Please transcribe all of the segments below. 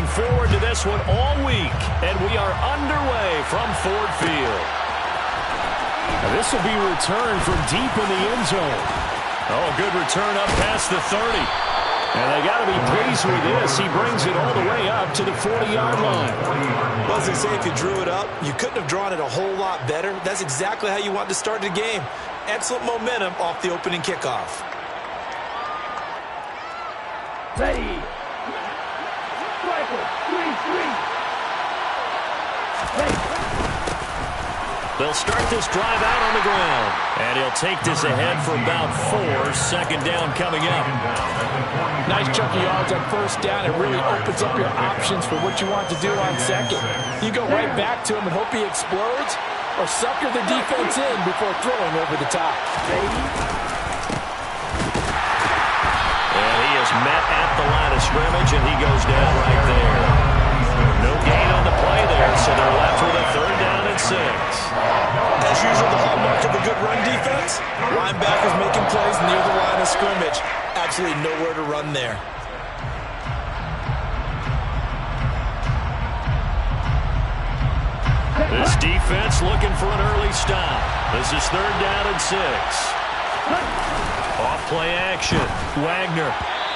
looking forward to this one all week, and we are underway from Ford Field. Now this will be returned from deep in the end zone. Oh, good return up past the 30. And they got to be pleased with this. He brings it all the way up to the 40-yard line. Well, as they say, if you drew it up, you couldn't have drawn it a whole lot better. That's exactly how you want to start the game. Excellent momentum off the opening kickoff. Ready. Rifle. 3-3. They'll start this drive out on the ground. And he'll take this ahead for about 4. Second down coming up. Nice chunk of yards on first down. It really opens up your options for what you want to do on second. You go right back to him and hope he explodes, or sucker the defense in before throwing over the top. And he is met at the line of scrimmage, and he goes down right there. No gain on the play there, so they're left with a 3rd down and 6. As usual, the hallmark of a good run defense, linebackers making plays near the line of scrimmage. Absolutely nowhere to run there. This defense looking for an early stop. This is 3rd down and 6. Off play action. Wagner.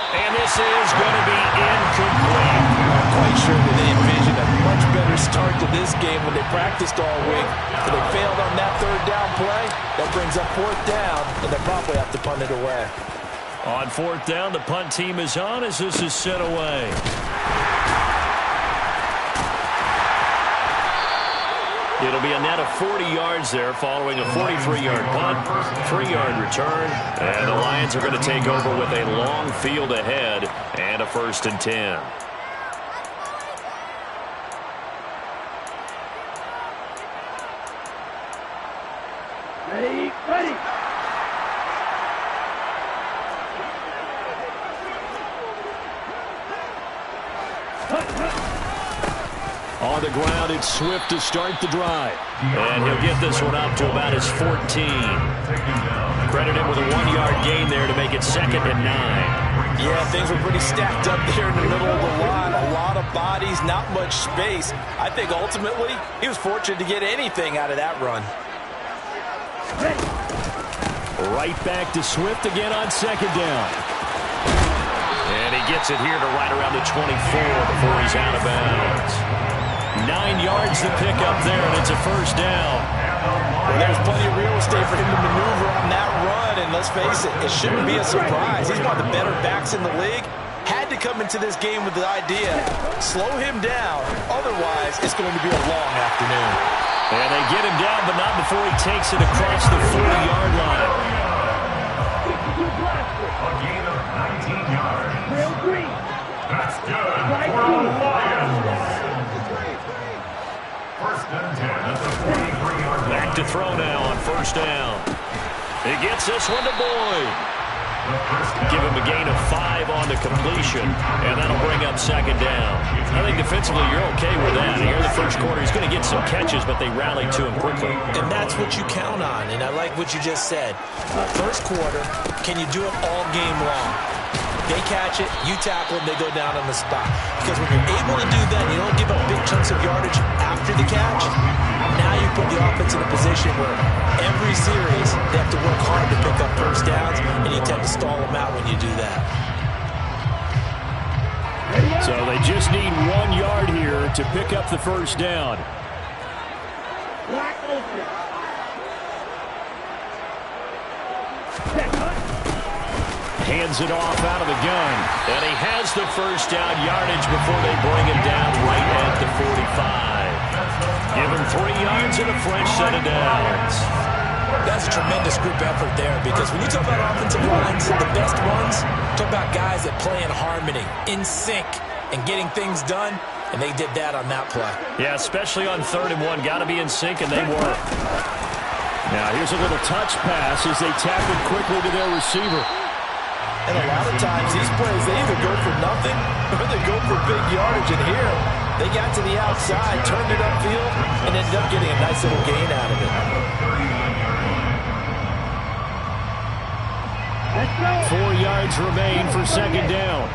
And this is going to be incomplete. I'm quite sure that they envisioned a much better start to this game when they practiced all week. But they failed on that 3rd down play. That brings up 4th down, and they probably have to punt it away. On 4th down, the punt team is on as this is set away. It'll be a net of 40 yards there following a 43-yard punt, 3-yard return, and the Lions are going to take over with a long field ahead and a 1st and 10. Ready. On the ground, it's Swift to start the drive. And he'll get this one up to about his 14. Credit him with a 1-yard gain there to make it 2nd and 9. Yeah, things were pretty stacked up there in the middle of the line. A lot of bodies, not much space. I think ultimately he was fortunate to get anything out of that run. Right back to Swift again on 2nd down. And he gets it here to right around the 24 before he's out of bounds. 9 yards to pick up there, and it's a 1st down. Well, there's plenty of real estate for him to maneuver on that run, and let's face it, it shouldn't be a surprise. He's one of the better backs in the league. Had to come into this game with the idea, slow him down, otherwise it's going to be a long afternoon. And they get him down, but not before he takes it across the 40-yard line. A gain of 19 yards. Real green. That's good for the Lions. 1st and 10 at the 43-yard line. Back to throw now on 1st down. He gets this one to Boyd. Give him a gain of 5 on the completion, and that'll bring up 2nd down. I think defensively you're okay with that. Here in the 1st quarter, he's going to get some catches, but they rallied to him quickly. And that's what you count on, and I like what you just said. 1st quarter, can you do it all game long? They catch it, you tackle them, they go down on the spot. Because when you're able to do that, you don't give up big chunks of yardage after the catch. Now you put the offense in a position where every series they have to work hard to pick up 1st downs, and you tend to stall them out when you do that. So they just need 1 yard here to pick up the 1st down. Black open. Hands it off out of the gun. And he has the 1st down yardage before they bring him down right at the 45. Give him 3 yards and a fresh set of downs. That's a tremendous group effort there, because when you talk about offensive lines, the best ones, talk about guys that play in harmony, in sync, and getting things done, and they did that on that play. Yeah, especially on 3rd and 1. Got to be in sync, and they were. Now here's a little touch pass as they tap it quickly to their receiver. And a lot of times these plays, they either go for nothing or they go for big yardage. And here, they got to the outside, turned it upfield, and ended up getting a nice little gain out of it. 4 yards remain for 2nd down.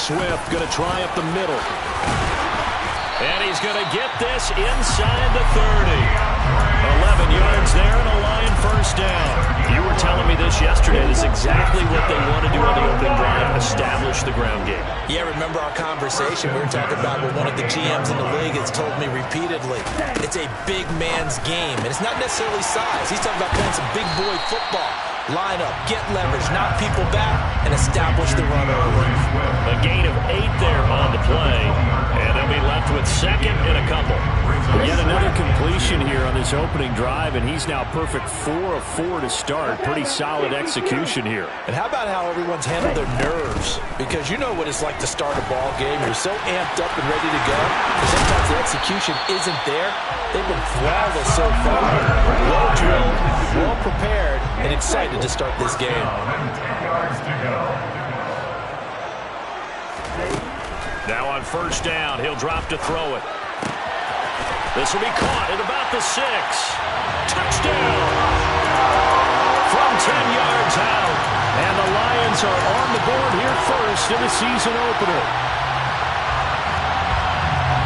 Swift going to try up the middle. And he's going to get this inside the 30. 11 yards there and a line first down. You were telling me this yesterday. This is exactly what they want to do on the opening drive, establish the ground game. Yeah, remember our conversation we were talking about with one of the GMs in the league has told me repeatedly, it's a big man's game. And it's not necessarily size. He's talking about playing some big boy football. Line up, get leverage, knock people back, and establish the run early. A gain of 8 there on the play, and they'll be left with second and a couple. Yet another completion here on this opening drive, and he's now perfect 4 of 4 to start. Pretty solid execution here. And how about how everyone's handled their nerves? Because you know what it's like to start a ball game. You're so amped up and ready to go. But sometimes the execution isn't there. They've been flawless so far. Well drilled, well prepared, and excited to start this game. 10 yards to go. Now on first down, he'll drop to throw it. This will be caught at about the 6. Touchdown! From 10 yards out. And the Lions are on the board here first in the season opener.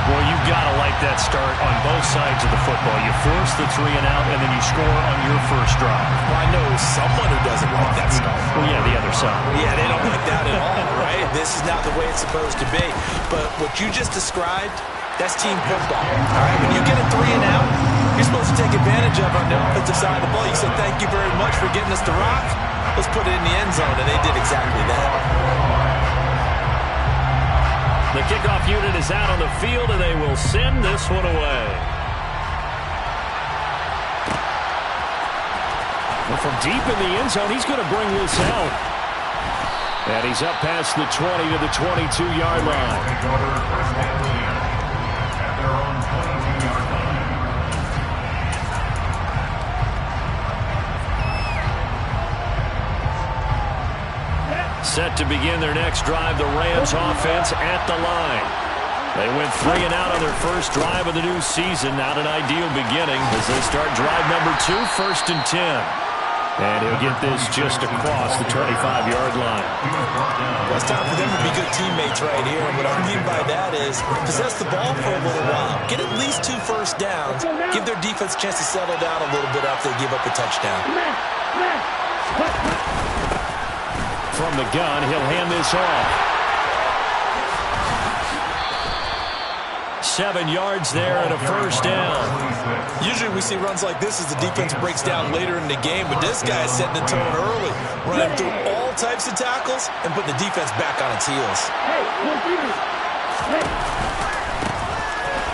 Well, you've got to like that start on both sides of the football. You force the 3 and out, and then you score on your first drive. Well, I know someone who doesn't like that start. Well, yeah, the other side. Yeah, they don't like that at all, right? This is not the way it's supposed to be. But what you just described, that's team football. All right, when you get a 3 and out, you're supposed to take advantage of on the offensive side of the ball. You said, thank you very much for getting us the rock. Let's put it in the end zone, and they did exactly that. The kickoff unit is out on the field, and they will send this one away. Well, from deep in the end zone, he's going to bring this out. And he's up past the 20 to the 22-yard line. At their own 22-yard line. Set to begin their next drive, the Rams offense at the line. They went 3 and out on their first drive of the new season. Not an ideal beginning as they start drive number 2, first and 10. And he'll get this just across the 25-yard line. Well, it's time for them to be good teammates right here. And what I mean by that is possess the ball for a little while. Get at least 2 first downs. Give their defense a chance to settle down a little bit after they give up a touchdown. From the gun, he'll hand this off. 7 yards there and a first down. Usually we see runs like this as the defense breaks down later in the game, but this guy is setting the tone early, running through all types of tackles and putting the defense back on its heels.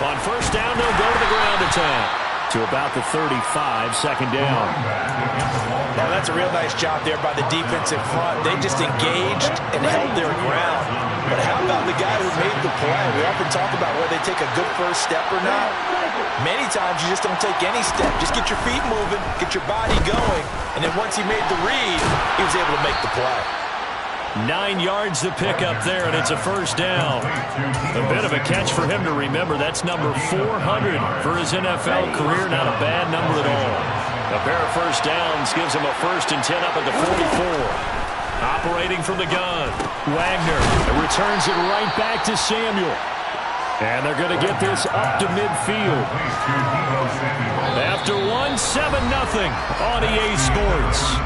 On first down, they'll go to the ground attack. To about the 35, second down. Now that's a real nice job there by the defense in front. They just engaged and held their ground. But how about the guy who made the play? We often talk about whether they take a good first step or not. Many times you just don't take any step. Just get your feet moving, get your body going, and then once he made the read, he was able to make the play. 9 yards to pick up there, and it's a first down. A bit of a catch for him to remember. That's number 400 for his NFL career. Not a bad number at all. A pair of first downs gives him a first and 10 up at the 44. Operating from the gun, Wagner returns it right back to Samuel. And they're going to get this up to midfield. After 1, 7-0 on EA Sports.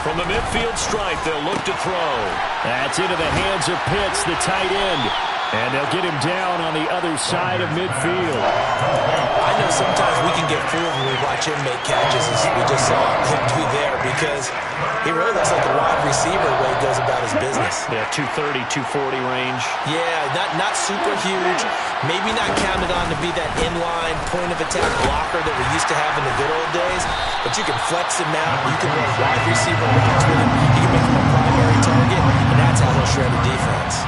From the midfield stripe, they'll look to throw. That's into the hands of Pitts, the tight end. And they'll get him down on the other side of midfield. I know sometimes we can get fooled when we watch him make catches, as we just saw him do there, because he really looks like a wide receiver the way he goes about his business. Yeah, 230, 240 range. Yeah, not super huge. Maybe not counted on to be that inline point-of-attack blocker that we used to have in the good old days, but you can flex him out. You can run wide receiver routes with him. You can make him a primary target, and that's how he'll shredded defense.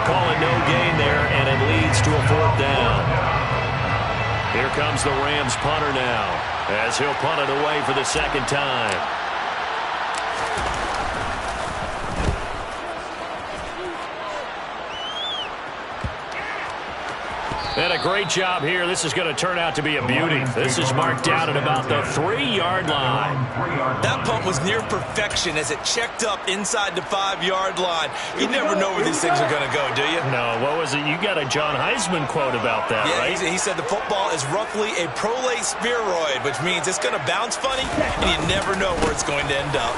Calling no gain there, and it leads to a 4th down. Here comes the Rams punter now, as he'll punt it away for the 2nd time. And a great job here. This is going to turn out to be a beauty. This is marked out at about the 3-yard line. That punt was near perfection as it checked up inside the 5-yard line. You never know where these things are going to go, do you? No, what was it? You got a John Heisman quote about that, yeah, right? He said the football is roughly a prolate spheroid, which means it's going to bounce funny, and you never know where it's going to end up.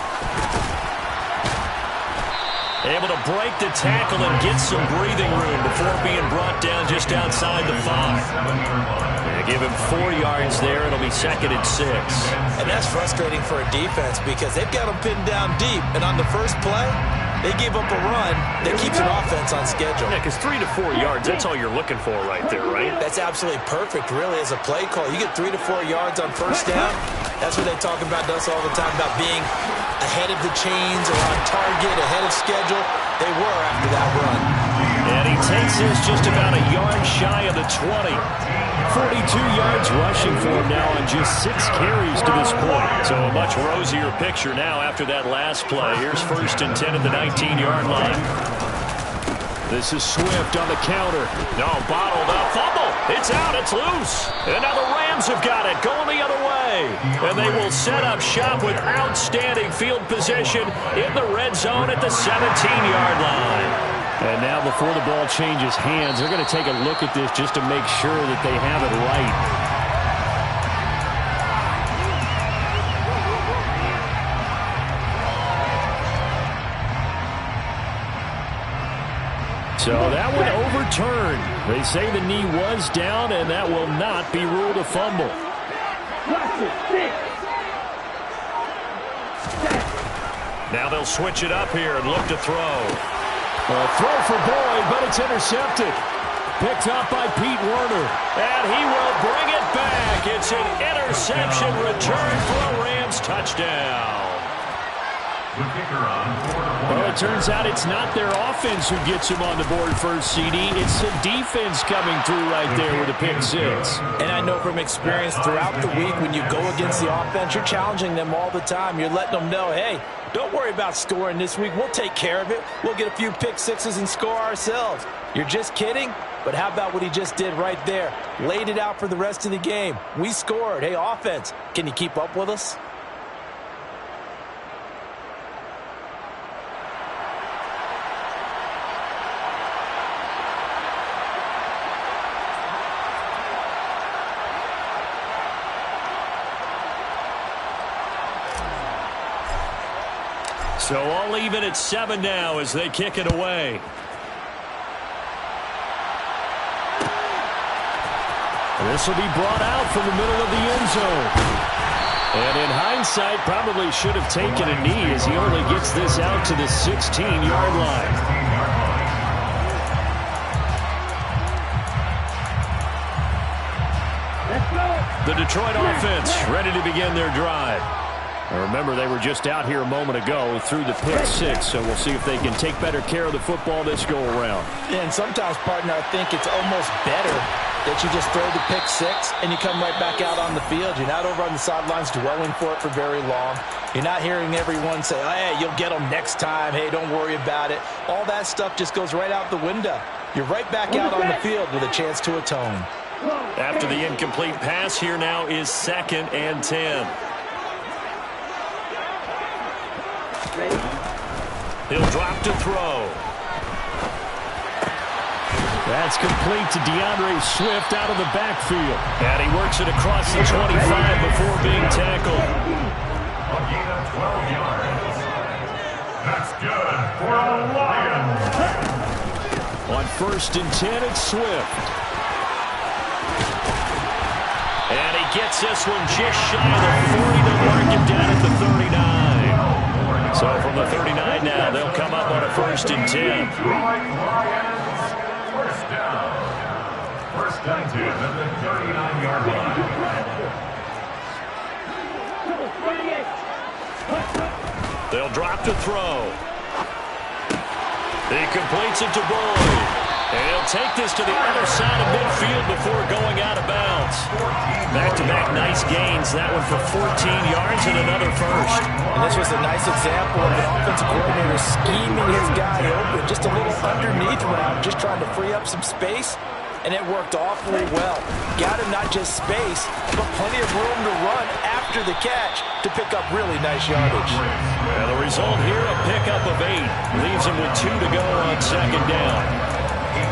Able to break the tackle and get some breathing room before being brought down just outside the 5. Yeah, give him 4 yards there. It'll be 2nd and 6. And that's frustrating for a defense because they've got them pinned down deep. And on the first play, they give up a run that keeps an offense on schedule. Yeah, because 3 to 4 yards, that's all you're looking for right there, right? That's absolutely perfect, really, as a play call. You get 3 to 4 yards on first down. That's what they talk about to us all the time, about being ahead of the chains or on target, ahead of schedule. They were after that run. And he takes this just about a yard shy of the 20. 42 yards rushing for him now on just 6 carries to this point. So a much rosier picture now after that last play. Here's 1st and 10 at the 19-yard line. This is Swift on the counter. No, bottled up. Fumble. It's out. It's loose. And now the Rams have got it going the other way. And they will set up shop with outstanding field position in the red zone at the 17-yard line. And now before the ball changes hands, they're going to take a look at this just to make sure that they have it right. So that one overturned. They say the knee was down, and that will not be ruled a fumble. Now they'll switch it up here and look to throw. A throw for Boyd, but it's intercepted. Picked up by Pete Werner. And he will bring it back. It's an interception return for a Rams touchdown. Well, it turns out it's not their offense who gets him on the board first, CD. It's the defense coming through right there with a pick 6. And I know from experience throughout the week when you go against the offense, you're challenging them all the time. You're letting them know, hey, don't worry about scoring this week. We'll take care of it. We'll get a few pick 6s and score ourselves. You're just kidding? But how about what he just did right there? Laid it out for the rest of the game. We scored. Hey, offense, can you keep up with us? So all even at 7 now as they kick it away. This will be brought out from the middle of the end zone. And in hindsight, probably should have taken a knee as he only gets this out to the 16-yard line. The Detroit offense ready to begin their drive. Now remember, they were just out here a moment ago through the pick 6, so we'll see if they can take better care of the football this go around. Yeah, and sometimes, partner, I think it's almost better that you just throw the pick 6 and you come right back out on the field. You're not over on the sidelines dwelling for it for very long. You're not hearing everyone say, oh, hey, you'll get them next time. Hey, don't worry about it. All that stuff just goes right out the window. You're right back out on the field with a chance to atone. After the incomplete pass, here now is 2nd and 10. He'll drop to throw. That's complete to DeAndre Swift out of the backfield. And he works it across the 25 before being tackled. A gain of 12 yards. That's good for the Lions. On 1st and 10, it's Swift. And he gets this one just shy of the 40. They'll mark him down at the 39. So from the 39 now, they'll come up on a 1st and 10. First down. 1st and 10 at the 39-yard line. They'll drop to throw. He completes it to Boyd. And he'll take this to the other side of midfield before going out of bounds. Back-to-back nice gains. That one for 14 yards and another first. And this was a nice example of an offensive coordinator scheming his guy open. Just a little underneath route, just trying to free up some space. And it worked awfully well. Got him not just space, but plenty of room to run after the catch to pick up really nice yardage. And the result here, a pickup of 8. Leaves him with 2 to go on second down.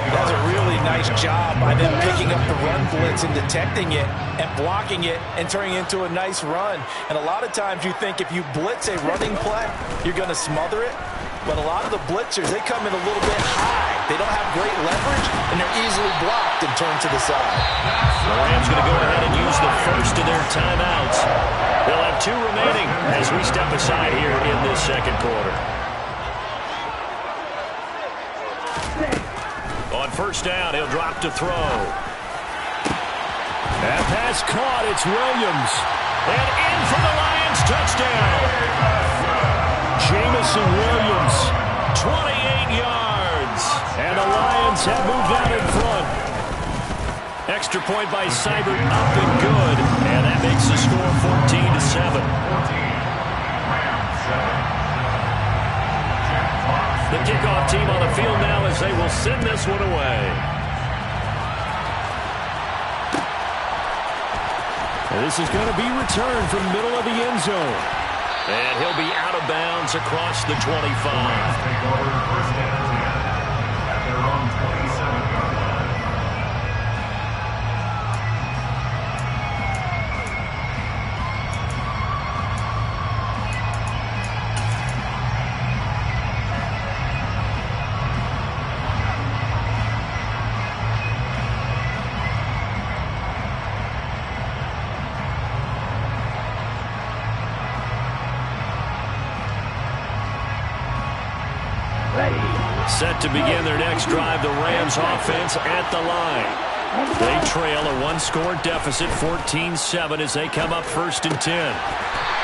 That's a really nice job by them picking up the run blitz and detecting it and blocking it and turning it into a nice run. And a lot of times you think if you blitz a running play, you're going to smother it. But a lot of the blitzers, they come in a little bit high. They don't have great leverage, and they're easily blocked and turned to the side. The Rams going to go ahead and use the first of their timeouts. They'll have 2 remaining as we step aside here in this second quarter. On first down, he'll drop to throw. That pass caught. It's Williams. And in for the Lions, touchdown. Jamison Williams. 28 yards. And the Lions have moved out in front. Extra point by Seibert, up and good. And that makes the score 14-7. The kickoff team on the field now as they will send this one away. And this is going to be returned from middle of the end zone. And he'll be out of bounds across the 25. Take over first and 10 at their own 27-yard line. Set to begin their next drive, the Rams offense at the line. They trail a 1-score deficit, 14-7, as they come up first and 10.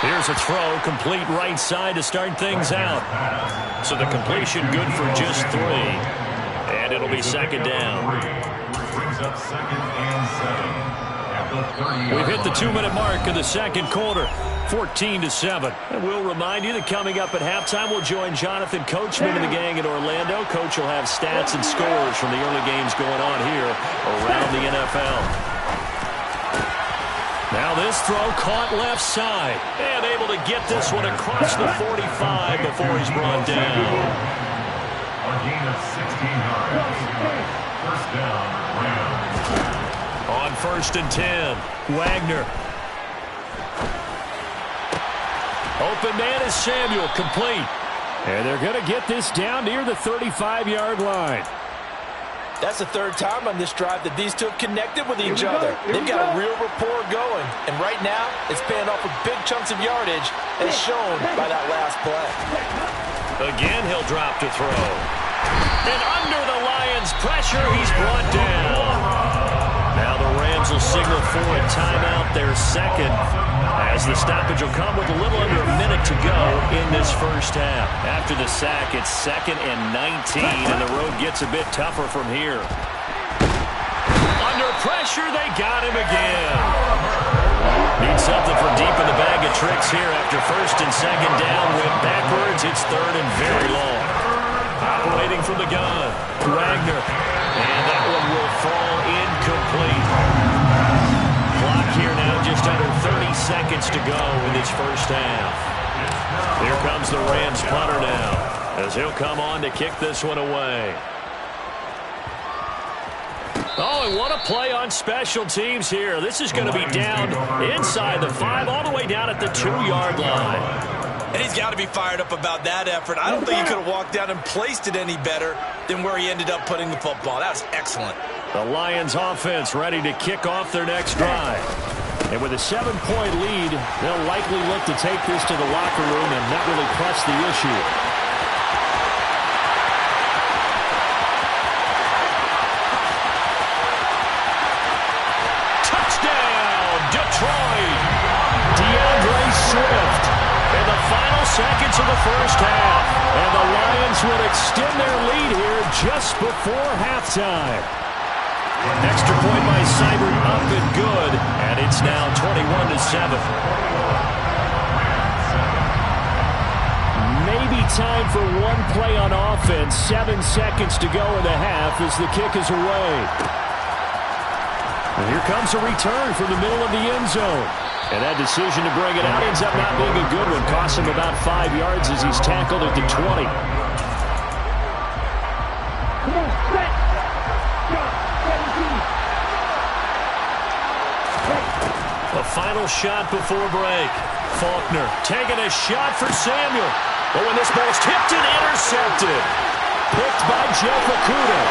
Here's a throw, complete right side to start things out. So the completion good for just 3. And it'll be second down. Brings up second and 7 at the 30. We've hit the 2-minute mark of the second quarter. 14-7. And we'll remind you that coming up at halftime, we'll join Jonathan Coachman and the gang in Orlando. Coach will have stats and scores from the early games going on here around the NFL. Now this throw caught left side. And able to get this one across the 45 before he's brought down. A gain of 16 yards. First down, Rams. On first and 10, Wagner. Open man is Samuel, complete. And they're going to get this down near the 35-yard line. That's the 3rd time on this drive that these two have connected with each other. They've got a real rapport going. And right now, it's paying off with big chunks of yardage, as shown by that last play. Again, he'll drop to throw. And under the Lions' pressure, he's brought down. Now the Rams will signal for a timeout, their second, as the stoppage will come with a little under a minute to go in this first half. After the sack, it's 2nd and 19, and the road gets a bit tougher from here. Under pressure, they got him again. Need something from deep in the bag of tricks here after first and second down. Went backwards, it's 3rd and very long. Operating from the gun, Wagner. And that one will fall incomplete. Clock here now, just under 30 seconds to go in this first half. Here comes the Rams punter now, as he'll come on to kick this one away. Oh, and what a play on special teams here. This is going to be down inside the 5, all the way down at the 2-yard line. And he's got to be fired up about that effort. I don't think he could have walked down and placed it any better than where he ended up putting the football. That was excellent. The Lions offense ready to kick off their next drive. And with a 7-point lead, they'll likely look to take this to the locker room and not really press the issue. Touchdown, Detroit! DeAndre Swift in the final seconds of the first half. And the Lions will extend their lead here just before halftime. Extra point by Seibert up and good, and it's now 21-7. Maybe time for one play on offense. 7 seconds to go in the half as the kick is away. And here comes a return from the middle of the end zone. And that decision to bring it out ends up not being a good one. Costs him about 5 yards as he's tackled at the 20. A final shot before break. Faulkner taking a shot for Samuel. But when this ball's tipped and intercepted. Picked by Jeff Okudah.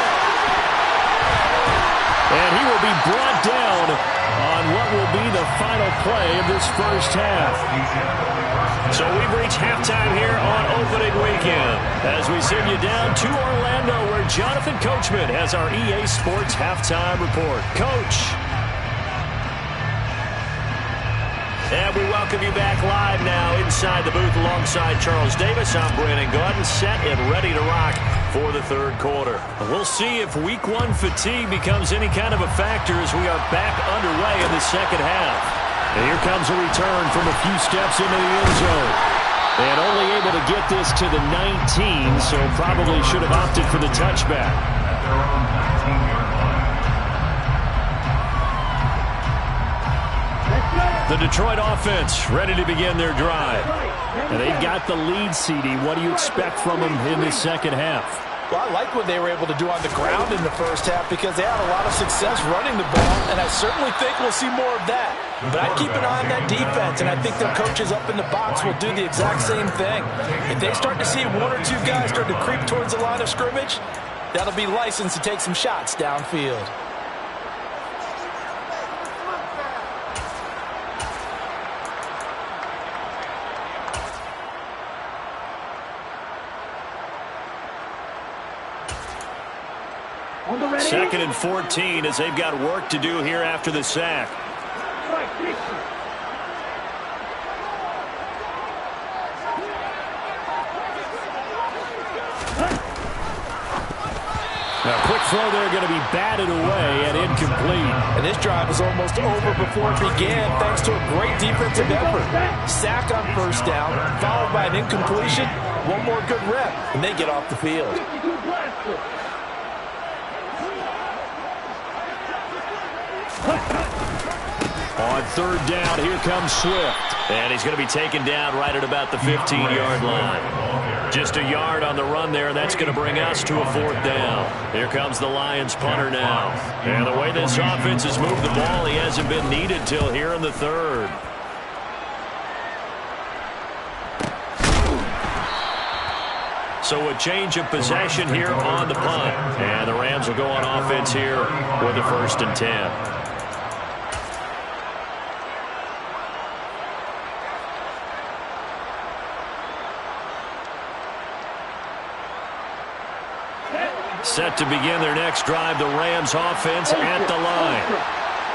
And he will be brought down on what will be the final play of this first half. So we've reached halftime here on opening weekend as we send you down to Orlando where Jonathan Coachman has our EA Sports halftime report. Coach. And we welcome you back live now inside the booth alongside Charles Davis. I'm Brandon Gaudin, set and ready to rock for the third quarter. We'll see if week one fatigue becomes any kind of a factor as we are back underway in the second half. And here comes a return from a few steps into the end zone. And only able to get this to the 19, so probably should have opted for the touchback. The Detroit offense ready to begin their drive. And they've got the lead, CD. What do you expect from them in this second half? Well, I like what they were able to do on the ground in the first half because they had a lot of success running the ball, and I certainly think we'll see more of that. But I'd keep an eye on that defense, and I think their coaches up in the box will do the exact same thing. If they start to see one or two guys start to creep towards the line of scrimmage, that'll be licensed to take some shots downfield. Second and 14 as they've got work to do here after the sack. Now, quick throw there going to be batted away and incomplete. And this drive was almost over before it began thanks to a great defensive effort. Sack on first down, followed by an incompletion. One more good rep, and they get off the field. On third down, here comes Swift. And he's going to be taken down right at about the 15-yard line. Just a yard on the run there, and that's going to bring us to a fourth down. Here comes the Lions punter now. And the way this offense has moved the ball, he hasn't been needed till here in the third. So a change of possession here on the punt. And the Rams will go on offense here with a 1st and 10. Set to begin their next drive, the Rams offense at the line.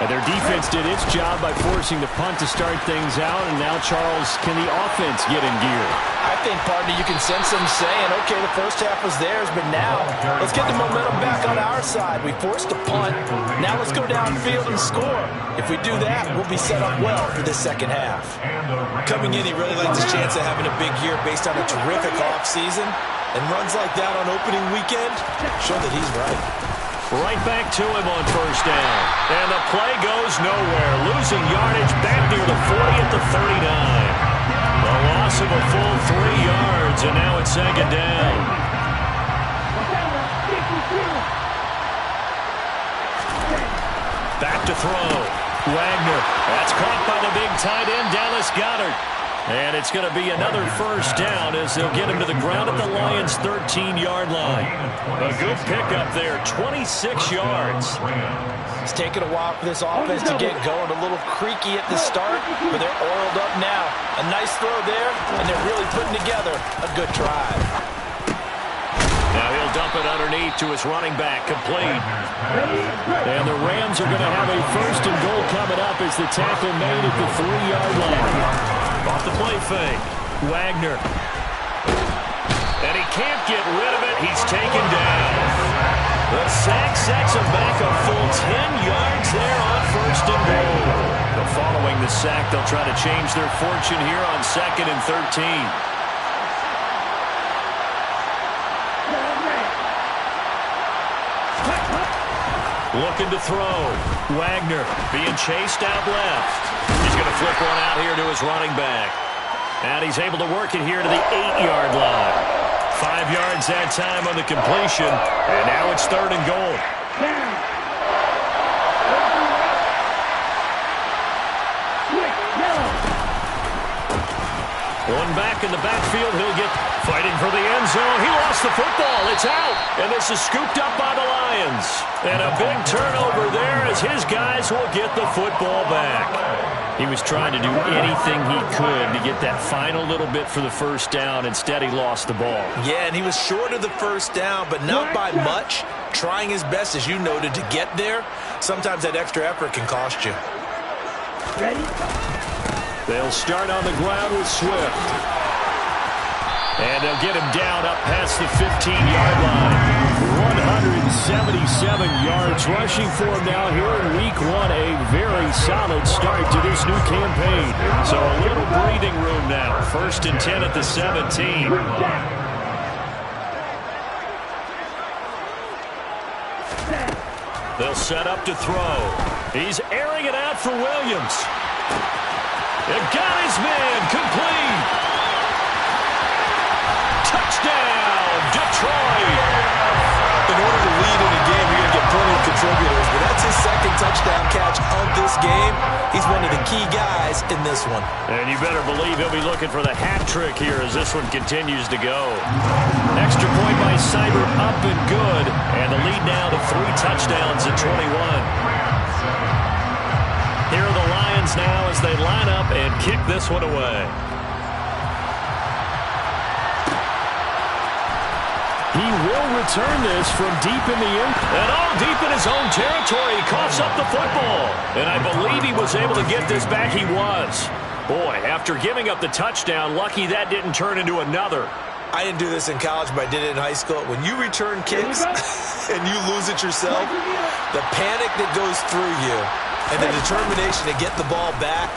And their defense did its job by forcing the punt to start things out. And now, Charles, can the offense get in gear? I think, partner, you can sense them saying, okay, the first half was theirs, but now let's get the momentum back on our side. We forced a punt. Now let's go downfield and score. If we do that, we'll be set up well for this second half. Coming in, he really likes his chance of having a big year based on a terrific offseason. And runs like that on opening weekend show that he's right. Right back to him on first down. And the play goes nowhere. Losing yardage back near the 40 at the 39. A loss of a full 3 yards, and now it's second down. Back to throw. Wagner. That's caught by the big tight end, Dallas Goedert. And it's going to be another first down as they'll get him to the ground at the Lions' 13-yard line. A good pickup there, 26 yards. It's taken a while for this offense to get going. A little creaky at the start, but they're oiled up now. A nice throw there, and they're really putting together a good drive. Now he'll dump it underneath to his running back, complete. And the Rams are going to have a 1st and goal coming up as the tackle made at the 3-yard line. Off the play fake. Wagner. And he can't get rid of it. He's taken down. The sack sets him back a full 10 yards there on 1st and goal. But following the sack, they'll try to change their fortune here on 2nd and 13. Looking to throw. Wagner being chased out left. He's going to flip one out here to his running back. And he's able to work it here to the 8-yard line. 5 yards that time on the completion. And now it's 3rd and goal. One back in the backfield. He'll get fighting for the end zone. He lost the football. It's out. And this is scooped up by the Lions. And a big turnover there as his guys will get the football back. He was trying to do anything he could to get that final little bit for the 1st down. Instead, he lost the ball. Yeah, and he was short of the 1st down, but not by much. Trying his best, as you noted, to get there. Sometimes that extra effort can cost you. Ready? They'll start on the ground with Swift. And they'll get him down up past the 15-yard line. 177 yards rushing for him now here in Week 1. A very solid start to this new campaign. So a little breathing room now. 1st and 10 at the 17. They'll set up to throw. He's airing it out for Williams. It got his man complete. Touchdown, Detroit. In order to lead in a game, you're going to get plenty of contributors, but that's his 2nd touchdown catch of this game. He's one of the key guys in this one. And you better believe he'll be looking for the hat trick here as this one continues to go. Extra point by Seibert, up and good. And the lead now to 3 touchdowns at 21. Here are the Lions now as they line up and kick this one away. He will return this from deep in the end. And all deep in his own territory. He coughs up the football. And I believe he was able to get this back. He was. Boy, after giving up the touchdown, lucky that didn't turn into another. I didn't do this in college, but I did it in high school. When you return kicks and you lose it yourself, the panic that goes through you and the determination to get the ball back,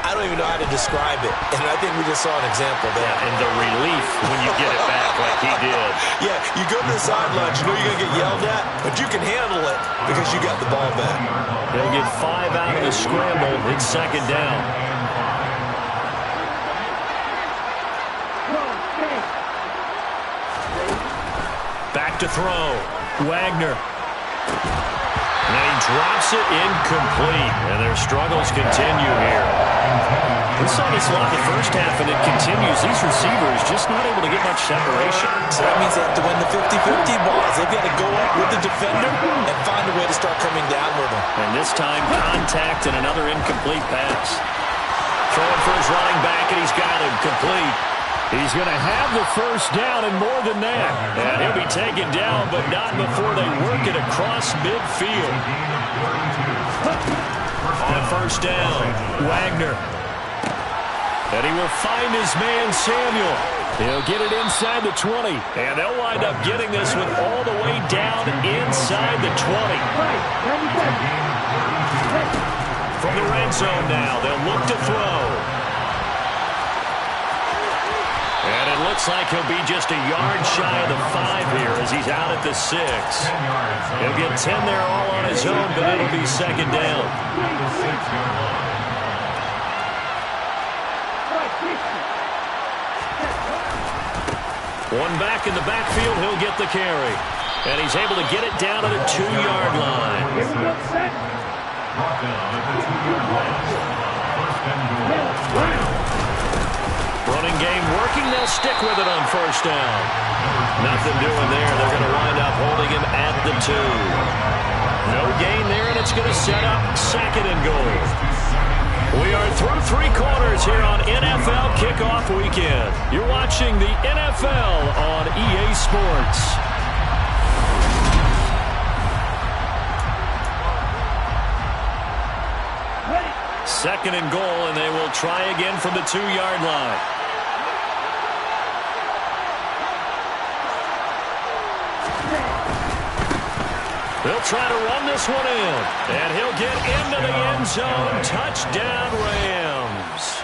I don't even know how to describe it. And I think we just saw an example there. Yeah, and the relief when you get it back like he did. Yeah, you go to the sidelines, you know you're going to get yelled at, but you can handle it because you got the ball back. They'll get 5 out of the scramble. It's 2nd down. Back to throw. Wagner. And he drops it incomplete. And their struggles continue here. We saw this a lot in the 1st half, and it continues. These receivers just not able to get much separation. So that means they have to win the 50-50 balls. They've got to go up with the defender and find a way to start coming down with them. And this time, contact and another incomplete pass. Throwing for his running back, and he's got him complete. He's going to have the 1st down and more than that. And he'll be taken down, but not before they work it across midfield. On 1st down, Wagner. And he will find his man, Samuel. He'll get it inside the 20. And they'll wind up getting this one all the way down inside the 20. From the red zone now, they'll look to throw. And it looks like he'll be just a yard shy of the 5 here as he's out at the 6. He'll get 10 there all on his own, but it'll be 2nd down. One back in the backfield, he'll get the carry. And he's able to get it down to the 2-yard line. Running game working, they'll stick with it on 1st down. Nothing doing there. They're going to wind up holding him at the 2. No gain there, and it's going to set up 2nd and goal. We are through 3 quarters here on NFL Kickoff Weekend. You're watching the NFL on EA Sports. Second and goal, and they will try again from the 2-yard line. They'll try to run this one in. And he'll get into the end zone. Touchdown, Rams.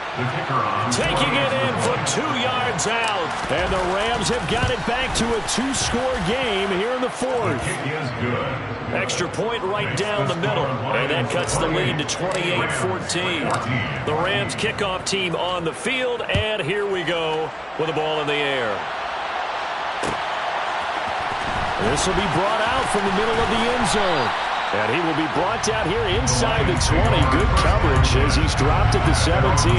Taking it in from 2 yards out. And the Rams have got it back to a 2-score game here in the fourth. Extra point right down the middle. And that cuts the lead to 28-14. The Rams kickoff team on the field. And here we go with the ball in the air. This will be brought out from the middle of the end zone. And he will be brought down here inside the 20. Good coverage as he's dropped at the 17.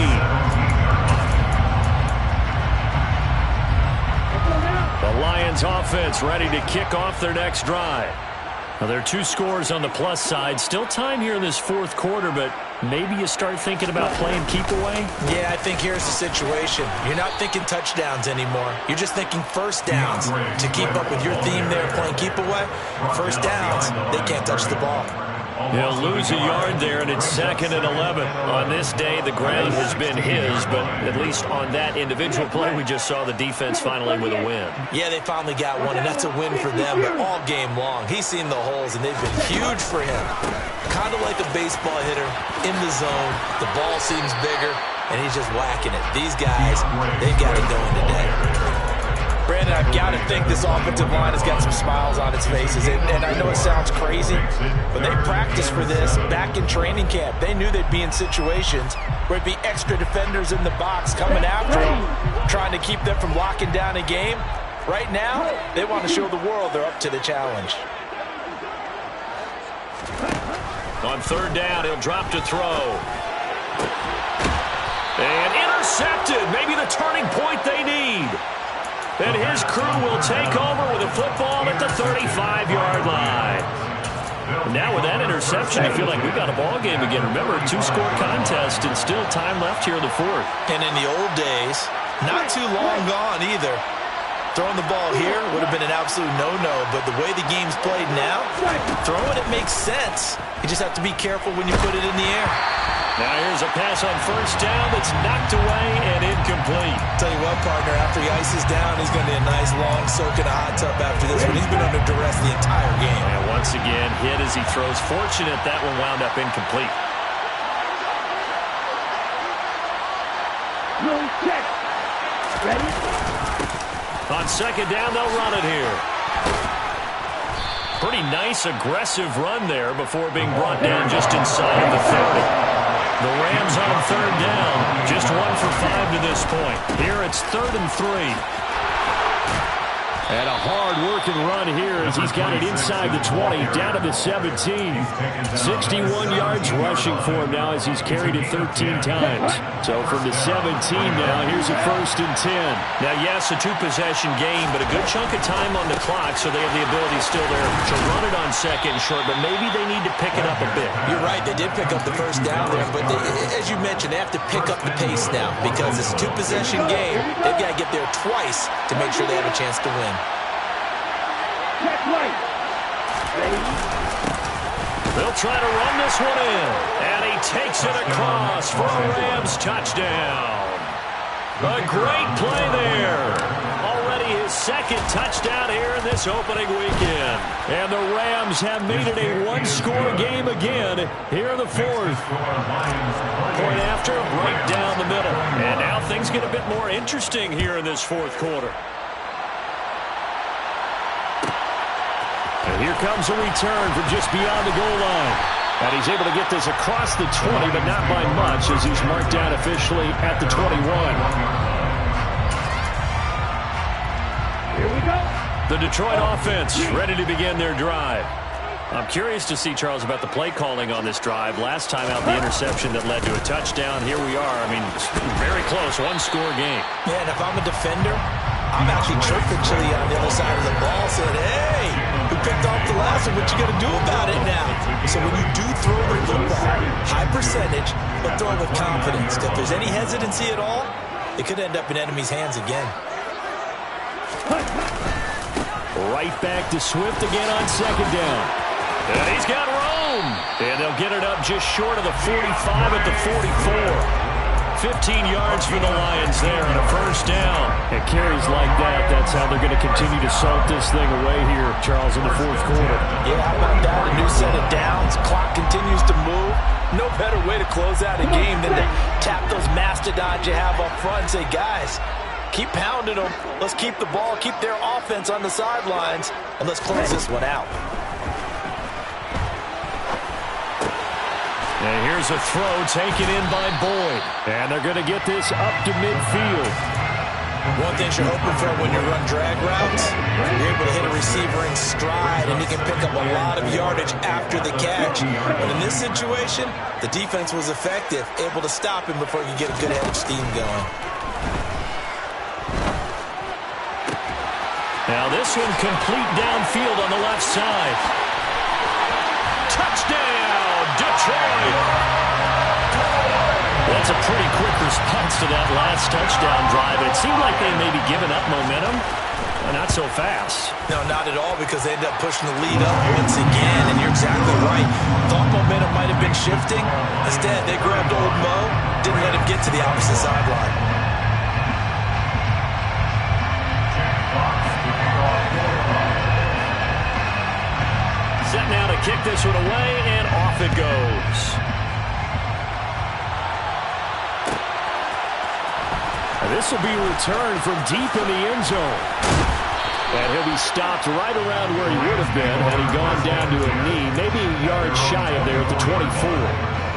The Lions offense ready to kick off their next drive. Now, there are 2 scores on the plus side. Still time here in this fourth quarter, but maybe you start thinking about playing keep away? Yeah, I think here's the situation. You're not thinking touchdowns anymore. You're just thinking first downs. To keep up with your theme there, playing keep away, first downs, they can't touch the ball. He'll lose a yard there, and it's 2nd and 11. On this day, the ground has been his, but at least on that individual play, we just saw the defense finally with a win. Yeah, they finally got one, and that's a win for them, but all game long. He's seen the holes, and they've been huge for him. Kind of like a baseball hitter in the zone. The ball seems bigger, and he's just whacking it. These guys, they've got it going today. Brandon, I've got to think this offensive line has got some smiles on its faces. And I know it sounds crazy, but they practiced for this back in training camp. They knew they'd be in situations where it'd be extra defenders in the box coming after them, trying to keep them from locking down a game. Right now, they want to show the world they're up to the challenge. On 3rd down, he'll drop to throw. And intercepted. Maybe the turning point they need. And his crew will take over with a football at the 35-yard line. Now with that interception, you feel like we've got a ball game again. Remember, 2-score contest and still time left here in the fourth. And in the old days, not too long gone either. Throwing the ball here would have been an absolute no-no, but the way the game's played now, throwing it makes sense. You just have to be careful when you put it in the air. Now here's a pass on 1st down that's knocked away and incomplete. Tell you what, partner, after he ices down, he's going to be a nice long soak in a hot tub after this one. He's been under duress the entire game. And once again, hit as he throws. Fortunate that one wound up incomplete. No check. Ready? On 2nd down, they'll run it here. Pretty nice, aggressive run there before being brought down just inside of the 30. The Rams on 3rd down, just 1 for 5 to this point. Here it's 3rd and 3. And a hard-working run here as he's got it inside the 20, down to the 17. 61 yards rushing for him now as he's carried it 13 times. So from the 17 now, here's a 1st and 10. Now, yes, a 2-possession game, but a good chunk of time on the clock, so they have the ability still there to run it on 2nd and short, but maybe they need to pick it up a bit. You're right, they did pick up the 1st down there, but as you mentioned, they have to pick up the pace now because it's a 2-possession game. They've got to get there twice to make sure they have a chance to win. They'll try to run this one in, and he takes it across for a Rams touchdown. A great play there. Already his 2nd touchdown here in this opening weekend. And the Rams have made it a 1-score game again here in the fourth. Point after, right down the middle. And now things get a bit more interesting here in this fourth quarter. And here comes a return from just beyond the goal line. And he's able to get this across the 20, but not by much as he's marked down officially at the 21. Here we go. The Detroit offense ready to begin their drive. I'm curious to see, Charles, about the play calling on this drive. Last time out, the interception that led to a touchdown. Here we are. I mean, very close, 1-score game. Yeah, and if I'm a defender, I'm actually chirping Chili on the other side of the ball, saying, hey, we picked off the last one. What you going to do about it now? So when you do throw the football, high percentage, but throw it with confidence. If there's any hesitancy at all, it could end up in enemy's hands again. Right back to Swift again on 2nd down. And he's got room. And they'll get it up just short of the 45 at the 44. 15 yards for the Lions there on a first down. And carries like that, that's how they're going to continue to salt this thing away here, Charles, in the fourth quarter. Yeah, how about that? A new set of downs. Clock continues to move. No better way to close out a game than to tap those mastodons you have up front and say, guys, keep pounding them. Let's keep the ball, keep their offense on the sidelines, and let's close this one out. And here's a throw taken in by Boyd. And they're going to get this up to midfield. One thing you're hoping for when you run drag routes, you're able to hit a receiver in stride, and he can pick up a lot of yardage after the catch. But in this situation, the defense was effective, able to stop him before you get a good head of steam going. Now this one complete downfield on the left side. Touchdown, Detroit! That's a pretty quick response to that last touchdown drive. It seemed like they may be giving up momentum. Not so fast. No, not at all, because they ended up pushing the lead up once again, and you're exactly right. Thought momentum might have been shifting. Instead, they grabbed old Mo, didn't let him get to the opposite sideline. Set now to kick this one away, and off it goes. And this will be returned from deep in the end zone. And he'll be stopped right around where he would have been had he gone down to a knee, maybe a yard shy of there at the 24.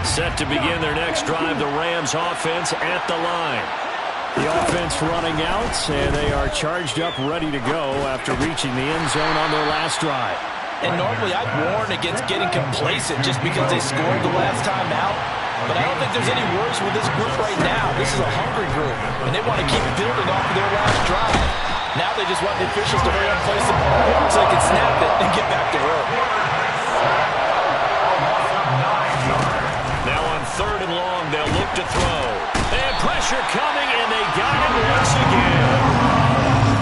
Set to begin their next drive, the Rams offense at the line. The offense running out, and they are charged up, ready to go after reaching the end zone on their last drive. And normally I'd warn against getting complacent just because they scored the last time out. But I don't think there's any worries with this group right now. This is a hungry group, and they want to keep building off of their last drive. Now they just want the officials to hurry up, place the ball so they can snap it and get back to work. Now on 3rd and long, they'll look to throw. They have pressure coming, and they got him once again.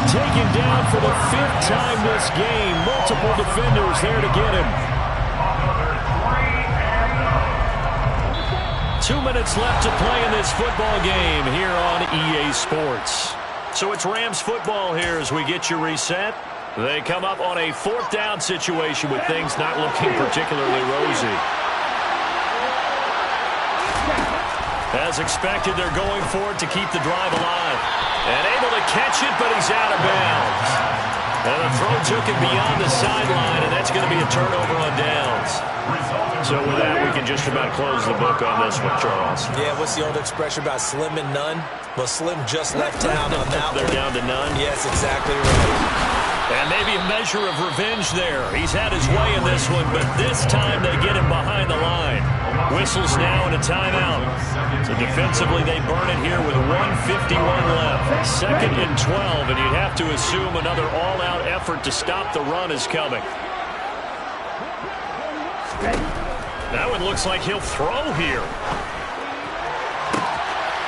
Taken down for the 5th time this game. Multiple defenders there to get him. 2 minutes left to play in this football game here on EA Sports. So it's Rams football here as we get you reset. They come up on a 4th down situation with things not looking particularly rosy. As expected, they're going for it to keep the drive alive. And able to catch it, but he's out of bounds. And the throw took him beyond the sideline, and that's going to be a turnover on downs. So with that, we can just about close the book on this one, Charles. Yeah, what's the old expression about slim and none? Well, Slim just left town on that They're down to none? Yes, exactly right. And maybe a measure of revenge there. He's had his way in this one, but this time they get him behind the line. Whistles now and a timeout. So defensively, they burn it here with 1:51 left. 2nd and 12, and you'd have to assume another all-out effort to stop the run is coming. That one looks like he'll throw here.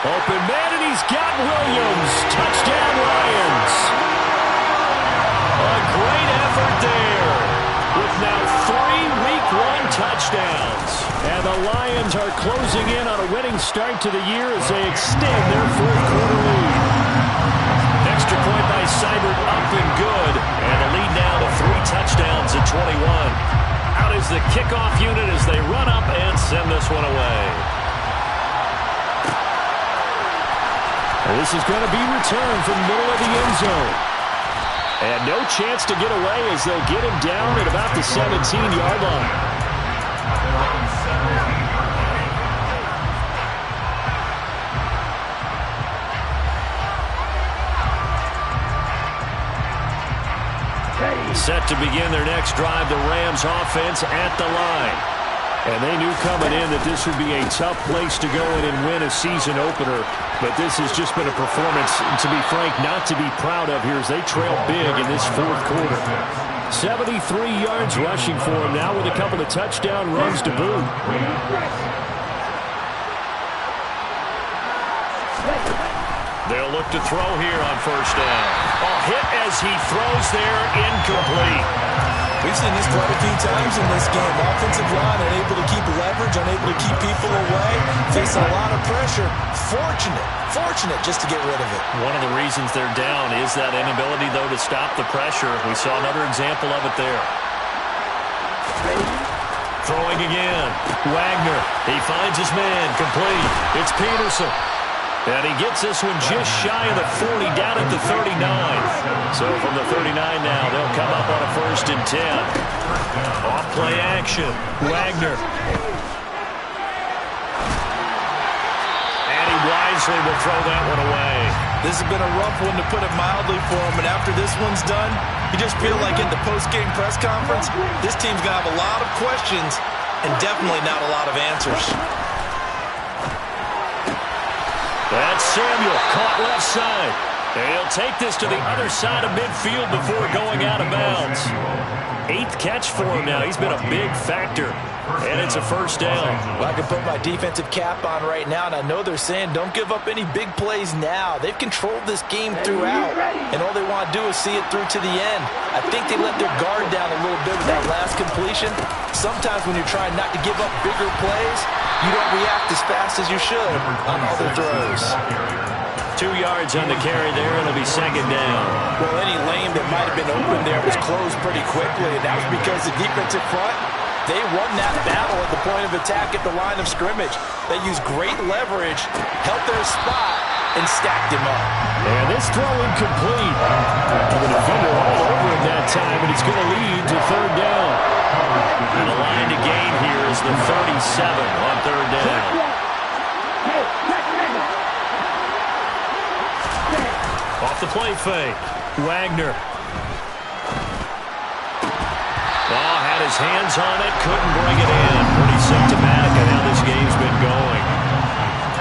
Open man, and he's got Williams. Touchdown, Lions. A great effort there with now 3 Week 1 touchdowns. And the Lions are closing in on a winning start to the year as they extend their 4th quarter lead. Extra point by Seibert up and good. And the lead now to 3 touchdowns at 21. Out is the kickoff unit as they run up and send this one away. And this is going to be returned from the middle of the end zone. And no chance to get away as they'll get him down at about the 17-yard line. Set to begin their next drive, the Rams offense at the line. And they knew coming in that this would be a tough place to go in and win a season opener. But this has just been a performance, to be frank, not to be proud of here as they trail big in this 4th quarter. 73 yards rushing for him now with a couple of touchdown runs to boot. They'll look to throw here on first down. A hit as he throws there, incomplete. We've seen this quite a few times in this game. Offensive line unable to keep leverage, unable to keep people away, facing a lot of pressure. Fortunate just to get rid of it. One of the reasons they're down is that inability, though, to stop the pressure. We saw another example of it there. Throwing again. Wagner. He finds his man. Complete. It's Peterson. And he gets this one just shy of the 40, down at the 39. So from the 39 now, they'll come up on a 1st and 10. Off play action. Wagner. And he wisely will throw that one away. This has been a rough one, to put it mildly, for him. And after this one's done, you just feel like in the post-game press conference, this team's going to have a lot of questions and definitely not a lot of answers. That's Samuel, caught left side. And he'll take this to the other side of midfield before going out of bounds. 8th catch for him now. He's been a big factor. And it's a 1st down. Well, I can put my defensive cap on right now, and I know they're saying don't give up any big plays now. They've controlled this game throughout, and all they want to do is see it through to the end. I think they let their guard down a little bit with that last completion. Sometimes when you're trying not to give up bigger plays, you don't react as fast as you should on other throws. 2 yards on the carry there. It'll be 2nd down. Well, any lane that might have been open there was closed pretty quickly, and that was because the defensive front, they won that battle at the point of attack at the line of scrimmage. They used great leverage, held their spot, and stacked him up. And this throw incomplete. The defender all over him that time, and it's going to lead to 3rd down. And the line to gain here is the 37 on 3rd down. Off the play fake. Wagner. Had his hands on it, couldn't bring it in. Pretty symptomatic of how this game's been going.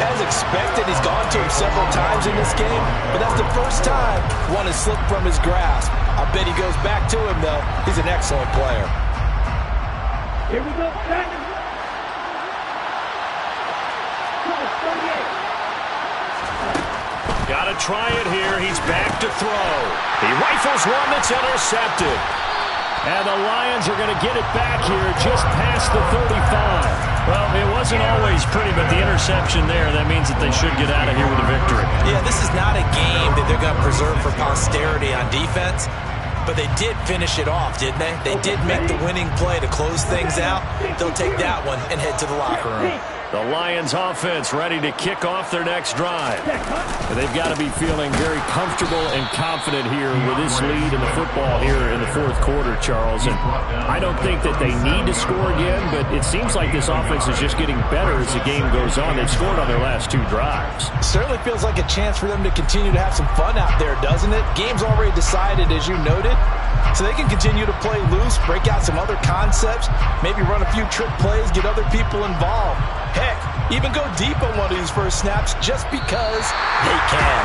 As expected, he's gone to him several times in this game, but that's the first time one has slipped from his grasp. I bet he goes back to him, though. He's an excellent player. Here we go. Got to try it here. He's back to throw. He rifles one that's intercepted. And the Lions are going to get it back here just past the 35. Well, it wasn't always pretty, but the interception there, that means that they should get out of here with a victory. Yeah, this is not a game that they're going to preserve for posterity on defense, but they did finish it off, didn't they? They did make the winning play to close things out. They'll take that one and head to the locker room. The Lions offense ready to kick off their next drive. They've got to be feeling very comfortable and confident here with this lead in the football here in the 4th quarter, Charles. And I don't think that they need to score again, but it seems like this offense is just getting better as the game goes on. They've scored on their last 2 drives. Certainly feels like a chance for them to continue to have some fun out there, doesn't it? Game's already decided, as you noted. So they can continue to play loose, break out some other concepts, maybe run a few trick plays, get other people involved. Heck, even go deep on one of these first snaps just because they can.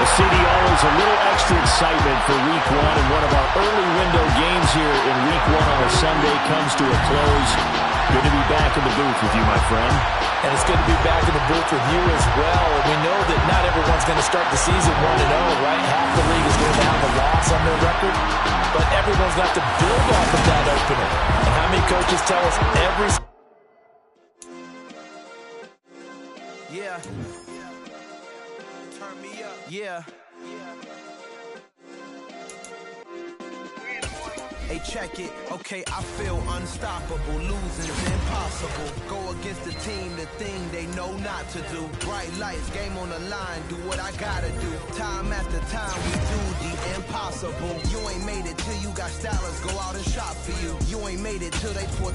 The CDL is a little extra excitement for Week 1, and one of our early window games here in Week 1 on a Sunday comes to a close. Good to be back in the booth with you, my friend. And it's good to be back in the booth with you as well. And we know that not everyone's going to start the season 1-0, right? Half the league is going to have a loss on their record. But everyone's got to build off of that opener. And how many coaches tell us every... Yeah. Turn me up. Yeah. Hey, check it. Okay, I feel unstoppable. Losing's impossible. Go against the team, the thing they know not to do. Bright lights, game on the line. Do what I gotta do. Time after time, we do the impossible. You ain't made it till you got stylers go out and shop for you. You ain't made it till they put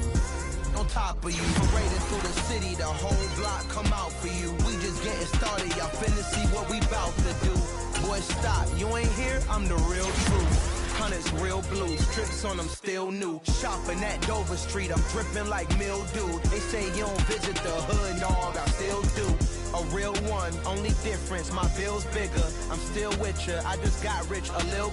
on top of you. Parading through the city, the whole block come out for you. We just getting started, y'all finna see what we bout to do. Boy, stop, you ain't here, I'm the real truth. Hunters, real blues, strips on them still new. Shopping at Dover Street, I'm dripping like mildew. They say you don't visit the hood, dog, I still do. A real one, only difference, my bill's bigger. I'm still with ya, I just got rich a little